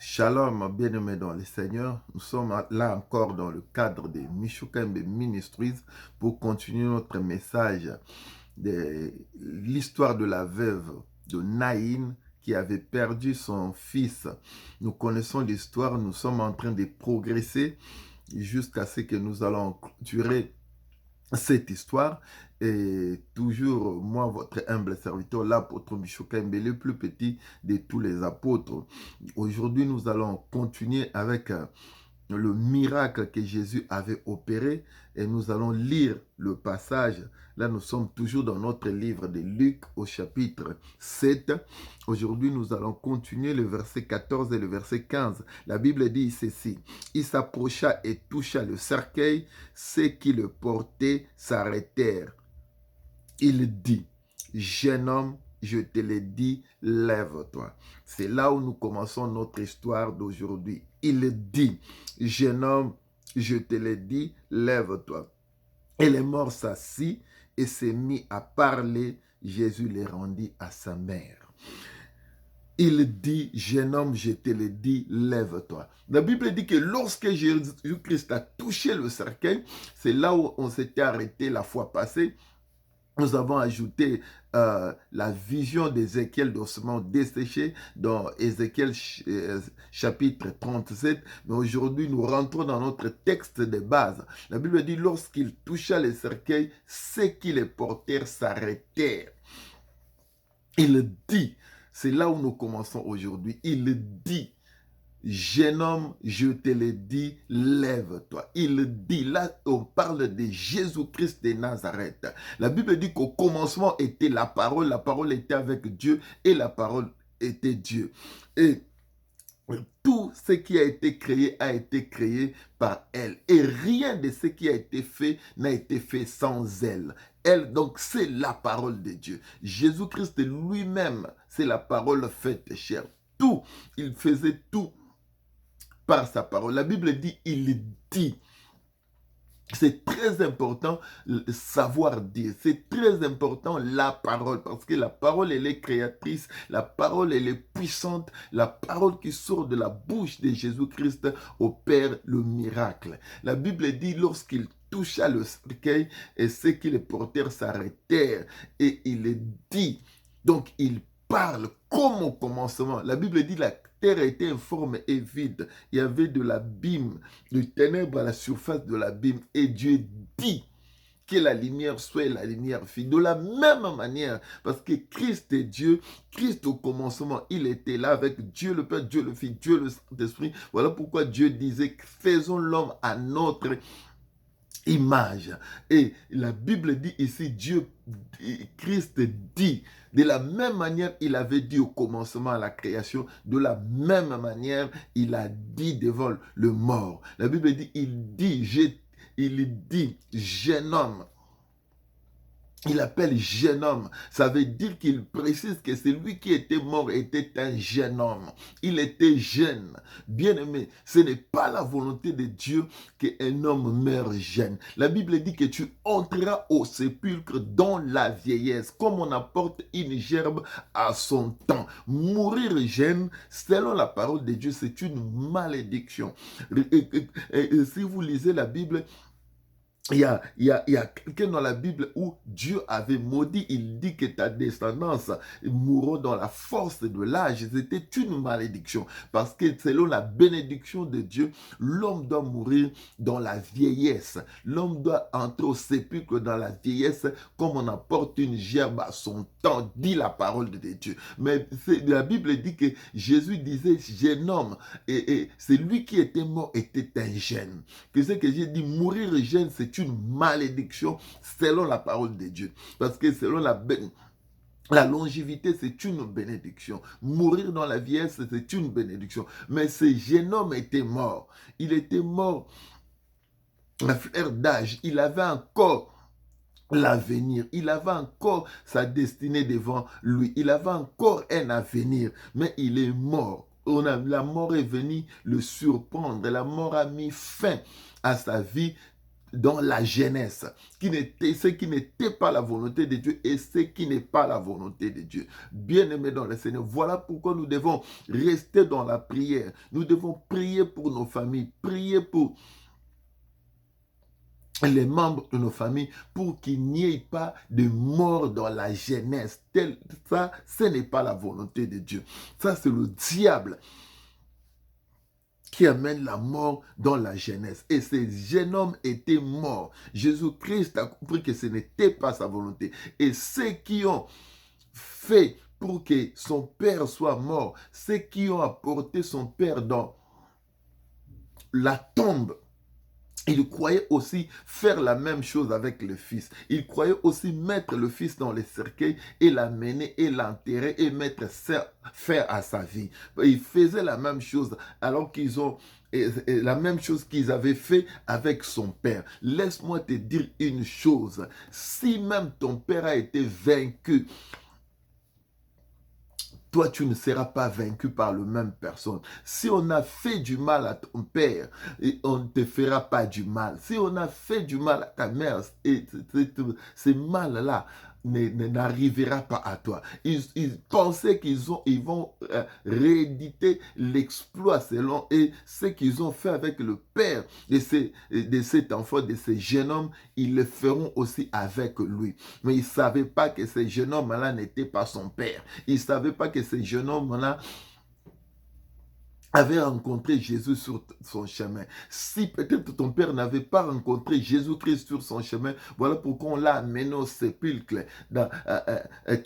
Shalom, bien-aimés dans le Seigneur. Nous sommes là encore dans le cadre de Mishukembe Ministries pour continuer notre message de l'histoire de la veuve de Naïn qui avait perdu son fils. Nous connaissons l'histoire, nous sommes en train de progresser jusqu'à ce que nous allons clôturer cette histoire. Et toujours, moi, votre humble serviteur, l'apôtre Mishukembe, le plus petit de tous les apôtres. Aujourd'hui, nous allons continuer avec le miracle que Jésus avait opéré et nous allons lire le passage. Là, nous sommes toujours dans notre livre de Luc au chapitre 7. Aujourd'hui, nous allons continuer le verset 14 et le verset 15. La Bible dit ceci: il s'approcha et toucha le cercueil, ceux qui le portaient s'arrêtèrent. Il dit: jeune homme, je te le dis, lève-toi. C'est là où nous commençons notre histoire d'aujourd'hui. Il dit: jeune homme, je te le dis, lève-toi. Et le mort s'assit et s'est mis à parler. Jésus le rendit à sa mère. Il dit: jeune homme, je te le dis, lève-toi. La Bible dit que lorsque Jésus-Christ a touché le cercueil, c'est là où on s'était arrêté la fois passée. Nous avons ajouté la vision d'Ézéchiel d'ossements desséchés dans Ézéchiel chapitre 37. Mais aujourd'hui, nous rentrons dans notre texte de base. La Bible dit: lorsqu'il toucha les cercueils, ceux qui les portèrent s'arrêtèrent. Il dit, c'est là où nous commençons aujourd'hui, il dit: jeune homme, je te le dis, lève-toi. Il dit, là, on parle de Jésus-Christ de Nazareth. La Bible dit qu'au commencement était la parole était avec Dieu et la parole était Dieu. Et tout ce qui a été créé par elle. Et rien de ce qui a été fait n'a été fait sans elle. Elle, donc, c'est la parole de Dieu. Jésus-Christ lui-même, c'est la parole faite chair. Tout, il faisait tout par sa parole. La Bible dit, il dit. C'est très important savoir dire. C'est très important la parole. Parce que la parole, elle est créatrice. La parole, elle est puissante. La parole qui sort de la bouche de Jésus-Christ opère le miracle. La Bible dit, lorsqu'il toucha le cercueil, et ceux qui le portèrent s'arrêtèrent. Et il dit, donc il parle comme au commencement. La Bible dit, la terre était informe et vide. Il y avait de l'abîme, de ténèbres à la surface de l'abîme. Et Dieu dit que la lumière soit, la lumière fut. De la même manière, parce que Christ est Dieu, Christ au commencement, il était là avec Dieu le Père, Dieu le Fils, Dieu le Saint-Esprit. Voilà pourquoi Dieu disait, faisons l'homme à notre image. Et la Bible dit ici, Dieu, Christ dit, de la même manière il avait dit au commencement à la création, de la même manière il a dit devant le mort. La Bible dit, il dit, jeune homme. Il appelle jeune homme. Ça veut dire qu'il précise que celui qui était mort était un jeune homme. Il était jeune. Bien aimé, ce n'est pas la volonté de Dieu qu'un homme meure jeune. La Bible dit que tu entreras au sépulcre dans la vieillesse, comme on apporte une gerbe à son temps. Mourir jeune, selon la parole de Dieu, c'est une malédiction. Et si vous lisez la Bible, il y a quelqu'un dans la Bible où Dieu avait maudit. Il dit que ta descendance mourra dans la force de l'âge. C'était une malédiction. Parce que selon la bénédiction de Dieu, l'homme doit mourir dans la vieillesse. L'homme doit entrer au sépulcre dans la vieillesse comme on apporte une gerbe à son temps, dit la parole de Dieu. Mais la Bible dit que Jésus disait jeune homme. Et celui qui était mort était un jeune. Que ce que j'ai dit, mourir jeune, c'est une malédiction selon la parole de Dieu. Parce que selon la longévité, c'est une bénédiction. Mourir dans la vieillesse, c'est une bénédiction. Mais ce jeune homme était mort. Il était mort à fleur d'âge. Il avait encore l'avenir. Il avait encore sa destinée devant lui. Il avait encore un avenir. Mais il est mort. La mort est venue le surprendre. La mort a mis fin à sa vie dans la jeunesse, ce qui n'était pas la volonté de Dieu et ce qui n'est pas la volonté de Dieu. Bien-aimés dans le Seigneur, voilà pourquoi nous devons rester dans la prière. Nous devons prier pour nos familles, prier pour les membres de nos familles pour qu'il n'y ait pas de mort dans la jeunesse. Ça, ce n'est pas la volonté de Dieu. Ça, c'est le diable qui amène la mort dans la jeunesse. Et ces jeunes hommes étaient morts. Jésus-Christ a compris que ce n'était pas sa volonté. Et ceux qui ont fait pour que son père soit mort, ceux qui ont apporté son père dans la tombe, il croyait aussi faire la même chose avec le fils. Il croyait aussi mettre le fils dans les cercueils et l'amener et l'enterrer et mettre fin à sa vie. Ils faisaient la même chose alors qu'ils ont la même chose qu'ils avaient fait avec son père. Laisse-moi te dire une chose. Si même ton père a été vaincu, toi, tu ne seras pas vaincu par la même personne. Si on a fait du mal à ton père, on ne te fera pas du mal. Si on a fait du mal à ta mère, ces mal-là n'arrivera pas à toi. Ils pensaient ils vont rééditer l'exploit selon et ce qu'ils ont fait avec le père de cet enfant, de ces jeunes hommes, ils le feront aussi avec lui. Mais ils ne savaient pas que ces jeunes hommes-là n'étaient pas son père. Ils ne savaient pas que ces jeunes hommes-là avait rencontré Jésus sur son chemin. Si peut-être ton père n'avait pas rencontré Jésus-Christ sur son chemin, voilà pourquoi on l'a amené au sépulcre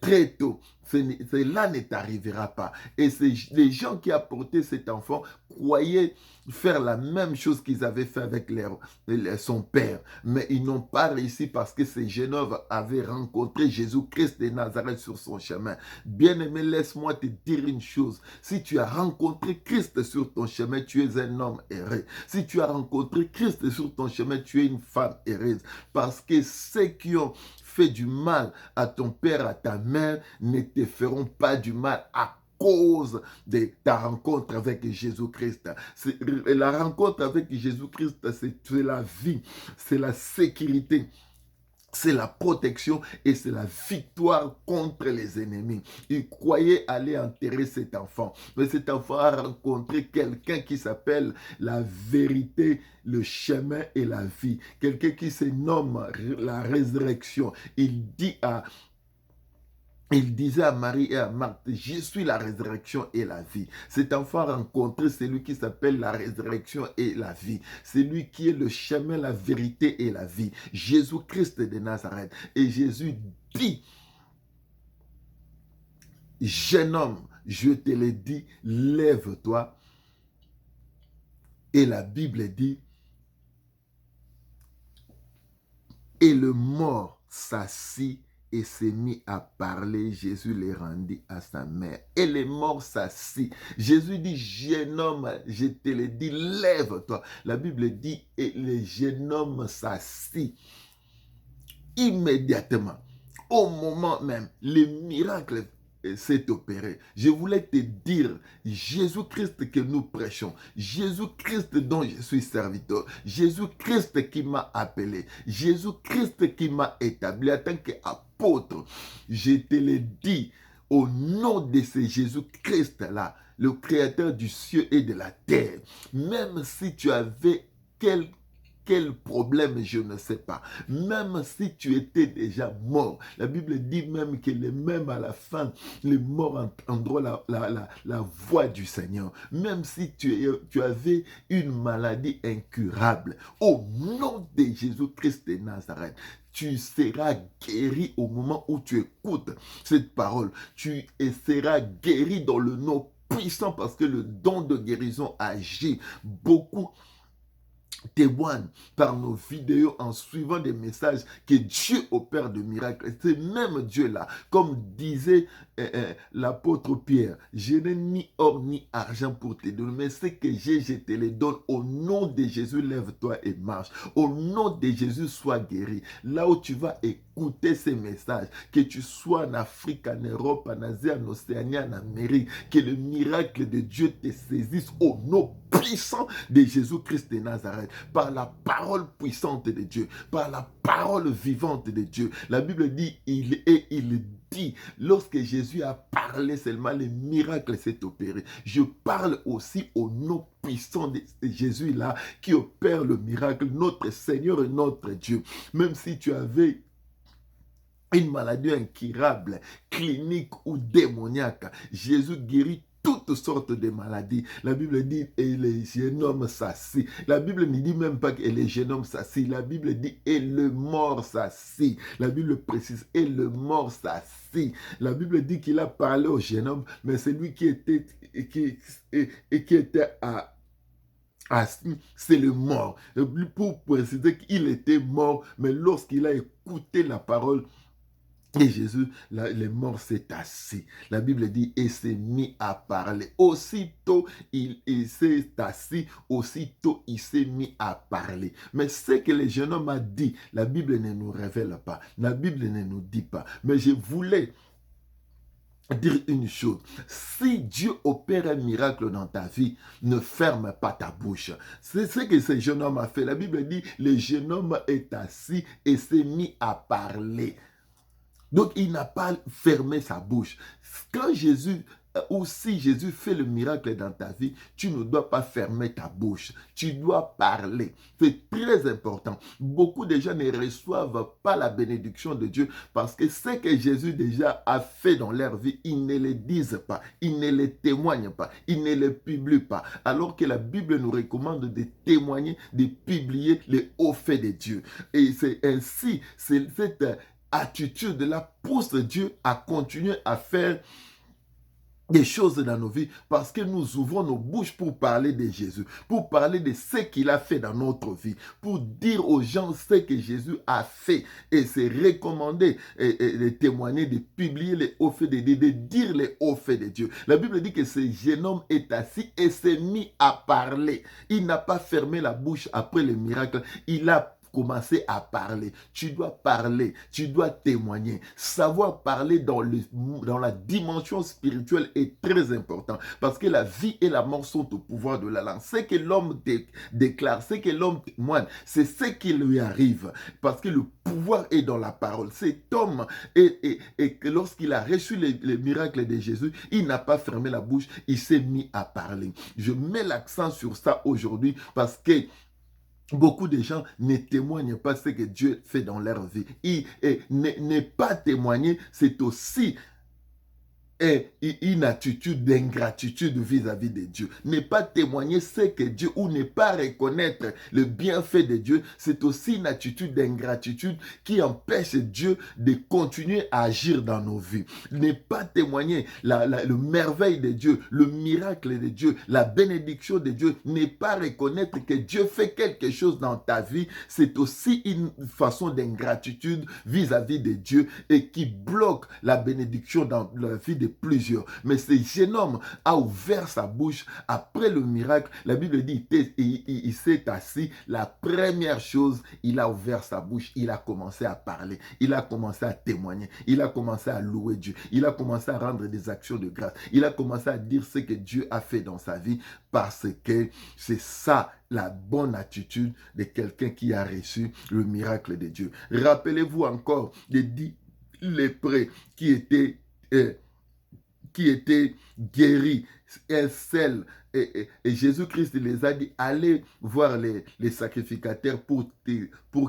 très tôt. Cela ne t'arrivera pas. Et les gens qui apportaient cet enfant croyaient faire la même chose qu'ils avaient fait avec son père. Mais ils n'ont pas réussi parce que ces jeunes hommes avaient rencontré Jésus-Christ de Nazareth sur son chemin. Bien-aimé, laisse-moi te dire une chose. Si tu as rencontré Christ sur ton chemin, tu es un homme heureux. Si tu as rencontré Christ sur ton chemin, tu es une femme heureuse. Parce que ceux qui ont fait du mal à ton père, à ta mère, ne te feront pas du mal à cause de ta rencontre avec Jésus-Christ. La rencontre avec Jésus-Christ, c'est la vie, c'est la sécurité. C'est la protection et c'est la victoire contre les ennemis. Il croyait aller enterrer cet enfant. Mais cet enfant a rencontré quelqu'un qui s'appelle la vérité, le chemin et la vie. Quelqu'un qui se nomme la résurrection. Il disait à Marie et à Marthe, je suis la résurrection et la vie. Cet enfant a rencontré celui qui s'appelle la résurrection et la vie. C'est lui qui est le chemin, la vérité et la vie. Jésus-Christ de Nazareth. Et Jésus dit, jeune homme, je te le dis, lève-toi. Et la Bible dit, et le mort s'assit et s'est mis à parler. Jésus les rendit à sa mère. Et les morts s'assit. Jésus dit, jeune homme, je te le dis, lève-toi. La Bible dit, et le jeune homme s'assit. Immédiatement, au moment même, le miracle s'est opéré. Je voulais te dire, Jésus-Christ que nous prêchons, Jésus-Christ dont je suis serviteur, Jésus-Christ qui m'a appelé, Jésus-Christ qui m'a établi en tant qu'apôtre, je te le dis, au nom de ce Jésus-Christ-là, le créateur du ciel et de la terre, même si tu avais quel problème, je ne sais pas. Même si tu étais déjà mort. La Bible dit même que même à la fin, les morts entendront la voix du Seigneur. Même si tu avais une maladie incurable. Au nom de Jésus-Christ de Nazareth, tu seras guéri au moment où tu écoutes cette parole. Tu seras guéri dans le nom puissant parce que le don de guérison agit. Beaucoup témoignent par nos vidéos en suivant des messages que Dieu opère de miracles. C'est même Dieu-là, comme disait l'apôtre Pierre, je n'ai ni or ni argent pour te donner, mais ce que j'ai, je te les donne. Au nom de Jésus, lève-toi et marche. Au nom de Jésus, sois guéri. Là où tu vas écouter ces messages, que tu sois en Afrique, en Europe, en Asie, en Océanie, en Amérique, que le miracle de Dieu te saisisse au nom puissant de Jésus-Christ de Nazareth, par la parole puissante de Dieu, par la parole vivante de Dieu. La Bible dit, il dit, lorsque Jésus a parlé seulement, le miracle s'est opéré. Je parle aussi au nom puissant de Jésus là, qui opère le miracle, notre Seigneur et notre Dieu. Même si tu avais une maladie incurable, clinique ou démoniaque, Jésus guérit toutes sortes de maladies. La Bible dit, et les jeunes hommes s'assient. La Bible ne dit même pas que les jeunes hommes s'assient. La Bible dit, et le mort s'assit. La Bible précise, et le mort s'assit. La Bible dit qu'il a parlé au jeune homme, mais c'est lui qui était, c'est le mort. Pour préciser qu'il était mort, mais lorsqu'il a écouté la parole, et Jésus, les morts s'est assis. La Bible dit, et s'est mis à parler. Aussitôt, il s'est assis, aussitôt, il s'est mis à parler. Mais ce que le jeune homme a dit, la Bible ne nous révèle pas. La Bible ne nous dit pas. Mais je voulais dire une chose. Si Dieu opère un miracle dans ta vie, ne ferme pas ta bouche. C'est ce que ce jeune homme a fait. La Bible dit, le jeune homme est assis et s'est mis à parler. Donc, il n'a pas fermé sa bouche. Quand Jésus, ou si Jésus fait le miracle dans ta vie, tu ne dois pas fermer ta bouche. Tu dois parler. C'est très important. Beaucoup de gens ne reçoivent pas la bénédiction de Dieu parce que ce que Jésus déjà a fait dans leur vie, ils ne le disent pas, ils ne le témoignent pas, ils ne le publient pas. Alors que la Bible nous recommande de témoigner, de publier les hauts faits de Dieu. Et c'est ainsi, c'est cette attitude-là pousse Dieu à continuer à faire des choses dans nos vies parce que nous ouvrons nos bouches pour parler de Jésus, pour parler de ce qu'il a fait dans notre vie, pour dire aux gens ce que Jésus a fait et c'est recommandé de témoigner, de publier les hauts faits de Dieu, de dire les hauts faits de Dieu. La Bible dit que ce jeune homme est assis et s'est mis à parler. Il n'a pas fermé la bouche après le miracle, il a commencer à parler. Tu dois parler, tu dois témoigner. Savoir parler dans la dimension spirituelle est très important parce que la vie et la mort sont au pouvoir de la langue. Ce que l'homme déclare, ce que l'homme témoigne, c'est ce qui lui arrive parce que le pouvoir est dans la parole. Cet homme, et lorsqu'il a reçu les miracles de Jésus, il n'a pas fermé la bouche, il s'est mis à parler. Je mets l'accent sur ça aujourd'hui parce que beaucoup de gens ne témoignent pas ce que Dieu fait dans leur vie. Ne pas témoigner, c'est aussi une attitude d'ingratitude vis-à-vis de Dieu. Ne pas témoigner ce que Dieu ou ne pas reconnaître le bienfait de Dieu, c'est aussi une attitude d'ingratitude qui empêche Dieu de continuer à agir dans nos vies. Ne pas témoigner le merveille de Dieu, le miracle de Dieu, la bénédiction de Dieu, ne pas reconnaître que Dieu fait quelque chose dans ta vie, c'est aussi une façon d'ingratitude vis-à-vis de Dieu et qui bloque la bénédiction dans la vie de plusieurs. Mais ce jeune homme a ouvert sa bouche après le miracle. La Bible dit il s'est assis. La première chose, il a ouvert sa bouche. Il a commencé à parler. Il a commencé à témoigner. Il a commencé à louer Dieu. Il a commencé à rendre des actions de grâce. Il a commencé à dire ce que Dieu a fait dans sa vie parce que c'est ça la bonne attitude de quelqu'un qui a reçu le miracle de Dieu. Rappelez-vous encore des 10 lépreux qui étaient guéris, un seul. Et Jésus-Christ les a dit, allez voir les sacrificateurs pour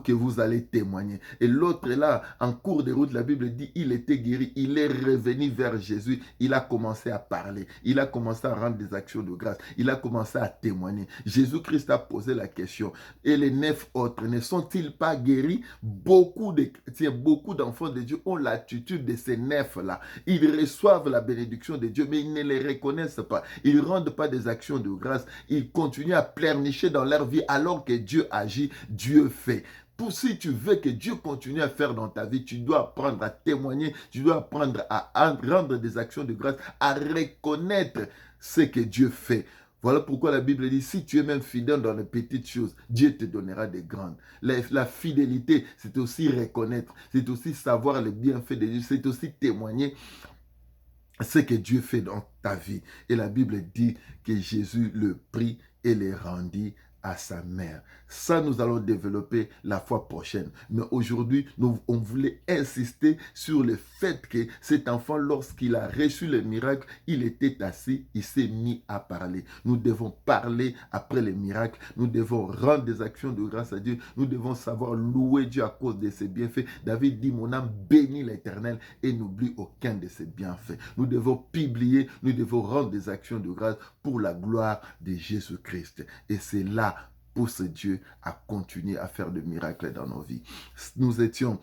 que vous allez témoigner. Et l'autre là, en cours de route, la Bible dit, il était guéri, il est revenu vers Jésus, il a commencé à parler, il a commencé à rendre des actions de grâce, il a commencé à témoigner. Jésus-Christ a posé la question, et les 9 autres ne sont-ils pas guéris? Beaucoup d'enfants de Dieu ont l'attitude de ces 9 là. Ils reçoivent la bénédiction de Dieu, mais ils ne les reconnaissent pas. Ils ne rendent pas des actions de grâce. Ils continuent à pleurnicher dans leur vie alors que Dieu agit, Dieu fait. Si tu veux que Dieu continue à faire dans ta vie, tu dois apprendre à témoigner, tu dois apprendre à rendre des actions de grâce, à reconnaître ce que Dieu fait. Voilà pourquoi la Bible dit, si tu es même fidèle dans les petites choses, Dieu te donnera des grandes. La fidélité, c'est aussi reconnaître, c'est aussi savoir les bienfaits de Dieu, c'est aussi témoigner ce que Dieu fait dans ta vie. Et la Bible dit que Jésus le prit et le rendit à sa mère. Ça, nous allons développer la fois prochaine. Mais aujourd'hui, on voulait insister sur le fait que cet enfant, lorsqu'il a reçu le miracle, il était assis, il s'est mis à parler. Nous devons parler après le miracle. Nous devons rendre des actions de grâce à Dieu. Nous devons savoir louer Dieu à cause de ses bienfaits. David dit, mon âme bénit l'Éternel et n'oublie aucun de ses bienfaits. Nous devons publier, nous devons rendre des actions de grâce pour la gloire de Jésus-Christ. Et c'est là pousse Dieu à continuer à faire des miracles dans nos vies. Nous étions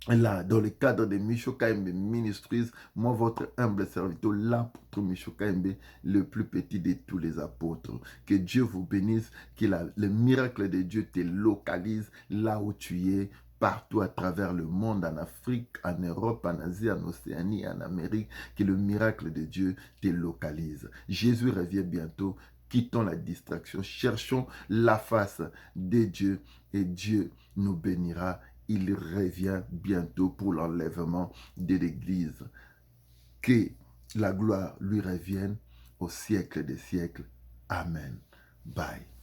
là, dans le cadre de Michou Kaembe Ministries, moi, votre humble serviteur, l'apôtre Michou Kaembe, le plus petit de tous les apôtres. Que Dieu vous bénisse, que le miracle de Dieu te localise là où tu es, partout à travers le monde, en Afrique, en Europe, en Asie, en Océanie, en Amérique, que le miracle de Dieu te localise. Jésus revient bientôt. Quittons la distraction, cherchons la face de Dieu et Dieu nous bénira. Il revient bientôt pour l'enlèvement de l'Église. Que la gloire lui revienne au siècle des siècles. Amen. Bye.